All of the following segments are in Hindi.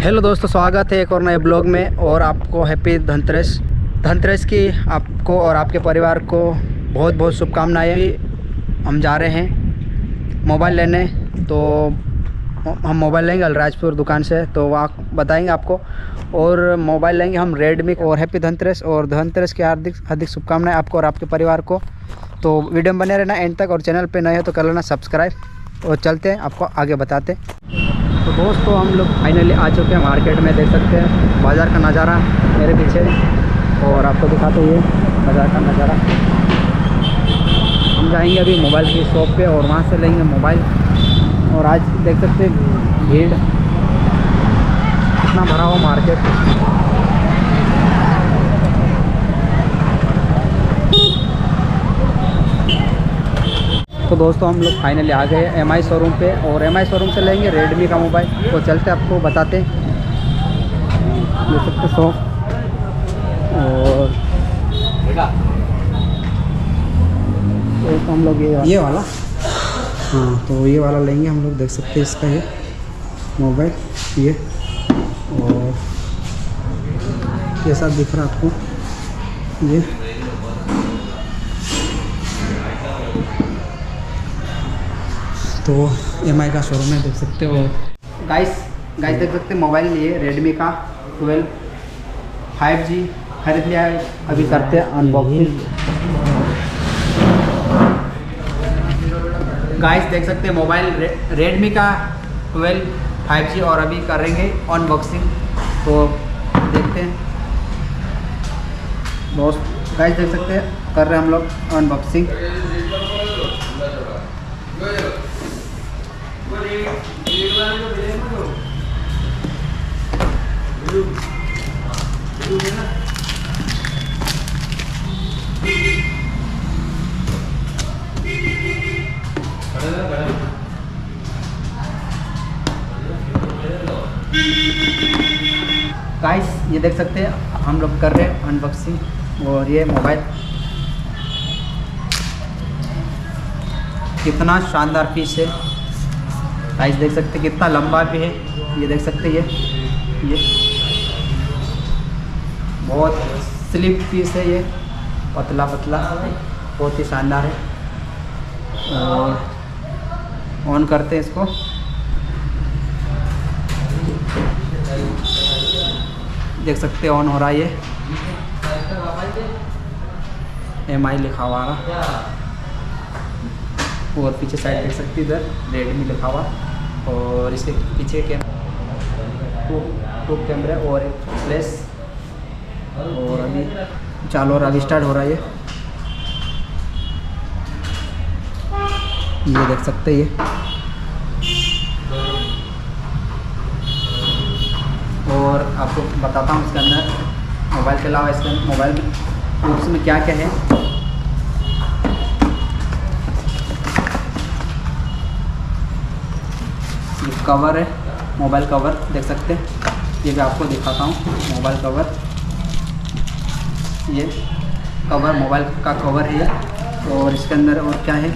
हेलो दोस्तों, स्वागत है एक और नए ब्लॉग में। और आपको हैप्पी धनतेरस। धनतेरस की आपको और आपके परिवार को बहुत बहुत शुभकामनाएं। हम जा रहे हैं मोबाइल लेने, तो हम मोबाइल लेंगे अलराजपुर दुकान से, तो वहाँ बताएंगे आपको। और मोबाइल लेंगे हम रेडमी। और हैप्पी धनतेरस और धनतेरस की हार्दिक हार्दिक शुभकामनाएं आपको और आपके परिवार को। तो वीडियो में बने रहना एंड तक, और चैनल पे नए हो तो कर लेना सब्सक्राइब। और चलते हैं, आपको आगे बताते। तो दोस्तों, हम लोग फाइनली आ चुके हैं मार्केट में। देख सकते हैं बाज़ार का नज़ारा मेरे पीछे, और आपको दिखाते हुए बाज़ार का नज़ारा। हम जाएंगे अभी मोबाइल की शॉप पे और वहाँ से लेंगे मोबाइल। और आज देख सकते हैं भीड़ कितना भरा हुआ मार्केट। तो दोस्तों, हम लोग फाइनली आ गए एमआई शोरूम पे, और एमआई शोरूम से लेंगे रेडमी का मोबाइल। तो चलते आपको बताते। देख सकते शॉप, और तो हम लोग ये वाला हाँ, तो ये वाला लेंगे हम लोग। देख सकते हैं इसका ये मोबाइल, ये और कैसा दिख रहा है आपको ये। तो एमआई का शोरूम है, देख सकते हो। गाइस देख सकते हैं मोबाइल ये रेडमी का 12 5G खरीद लिया है। अभी करते हैं अनबॉक्सिंग। गाइस देख सकते हैं मोबाइल रेडमी का 12 5G, और अभी करेंगे अनबॉक्सिंग। तो देखते हैं दोस्त। गाइस देख सकते हैं कर रहे हैं हम लोग अनबॉक्सिंग। गाइस ये देख सकते हैं हम लोग कर रहे हैं अनबॉक्सिंग। और ये मोबाइल कितना शानदार पीस है। गाइस देख सकते हैं कितना लंबा भी है। ये देख सकते हैं ये बहुत स्लिप पीस है, ये पतला पतला बहुत ही शानदार है। और ऑन करते हैं इसको। देख सकते हैं ऑन हो रहा है। ये एमआई लिखा हुआ है, और पीछे साइड देख सकते इधर रेडमी लिखा हुआ। और इसके पीछे टू कैमरा और एक फ्लैश। और अभी चालू और अभी स्टार्ट हो रहा है ये देख सकते हैं ये। और आपको बताता हूँ इसके अंदर मोबाइल के अलावा इसके मोबाइल बॉक्स में क्या क्या है। ये कवर है, मोबाइल कवर देख सकते हैं। ये भी आपको दिखाता हूँ मोबाइल कवर। ये कवर मोबाइल का कवर है ये। और इसके अंदर और क्या है,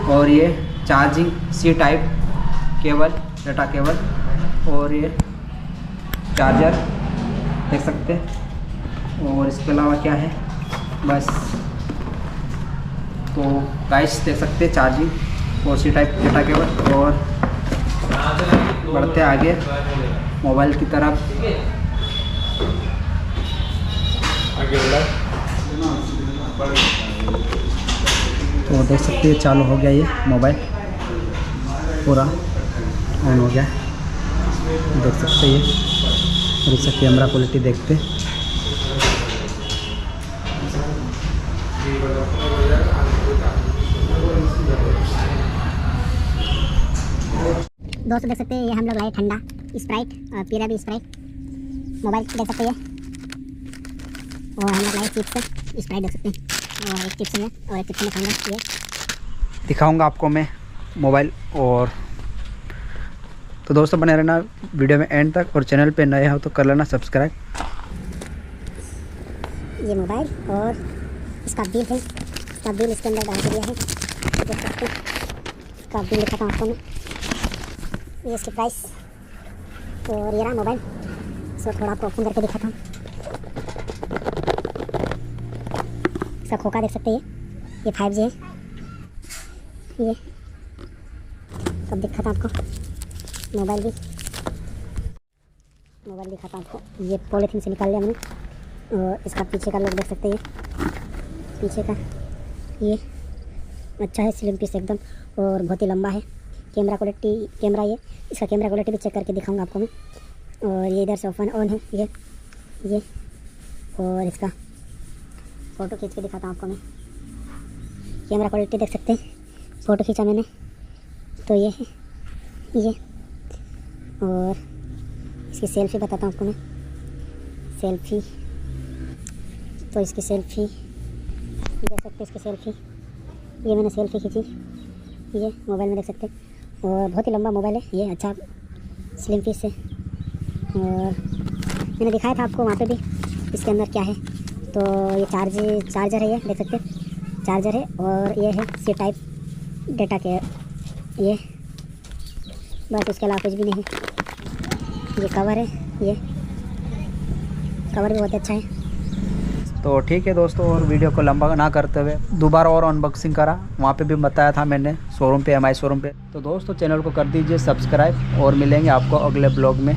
और ये charging C type cable, data cable. और ये चार्जर देख सकते हैं। और इसके अलावा क्या है बस। तो गाइस देख सकते हैं चार्जिंग और सी टाइप डाटा केबल। और बढ़ते आगे मोबाइल की तरफ। तो देख सकते हैं चालू हो गया ये मोबाइल, पूरा ऑन हो गया। देख सकते हैं और इसका कैमरा क्वालिटी देखते। दोस्तों देख सकते हैं ये हम लोग लाए ठंडा स्प्राइट, और पीरा भी स्प्राइट। मोबाइल देख सकते हैं, और हम लोग लाए चिप्स स्प्राइट देख सकते हैं। और एक चिप्स में, और एक चिप्स में खाऊंगा। ये दिखाऊंगा आपको मैं मोबाइल। और तो दोस्तों बने रहना वीडियो में एंड तक, और चैनल पे नए हो तो कर लेना सब्सक्राइब। ये मोबाइल और इसका बिल है। इसका बिल इसके अंदर डाल दिया है, देख सकते हैं। इसका बिल लिखा था आपको मैं। ये इसकी प्राइस और ये रहा मोबाइल। सो थोड़ा आपको ओपन करके दिखाता हूँ। इसका खोखा देख सकते हैं, ये 5G है। ये कब दिखाता हूँ आपको मोबाइल दिखाता हूँ आपको। ये पॉलीथीन से निकाल लिया मैंने। और इसका पीछे का लोग देख सकते हैं, पीछे का ये अच्छा है, स्लिम पीस एकदम, और बहुत ही लंबा है। कैमरा ये इसका कैमरा क्वालिटी भी चेक करके दिखाऊंगा आपको मैं। और ये इधर से ओपन ऑन है ये। और इसका फ़ोटो खींच के दिखाता हूँ आपको मैं। कैमरा क्वालिटी देख सकते हैं, फ़ोटो खींचा मैंने तो ये है ये। और इसकी सेल्फ़ी बताता हूँ आपको मैं। सेल्फ़ी तो इसकी सेल्फ़ी देख सकते हैं, इसकी सेल्फ़ी ये मैंने सेल्फ़ी खींची, ये मोबाइल में देख सकते हैं। और बहुत ही लंबा मोबाइल है ये, अच्छा स्लिम पीस है। और मैंने दिखाया था आपको वहाँ पे भी इसके अंदर क्या है। तो ये चार्जर है, ये देख सकते हैं चार्जर है। और ये है सी टाइप डेटा के ये, बस इसके अलावा कुछ भी नहीं है। ये कवर है, ये कवर भी बहुत अच्छा है। तो ठीक है दोस्तों, और वीडियो को लंबा ना करते हुए दोबारा और अनबॉक्सिंग करा, वहाँ पे भी बताया था मैंने शोरूम पे, MI शोरूम पे। तो दोस्तों चैनल को कर दीजिए सब्सक्राइब, और मिलेंगे आपको अगले ब्लॉग में।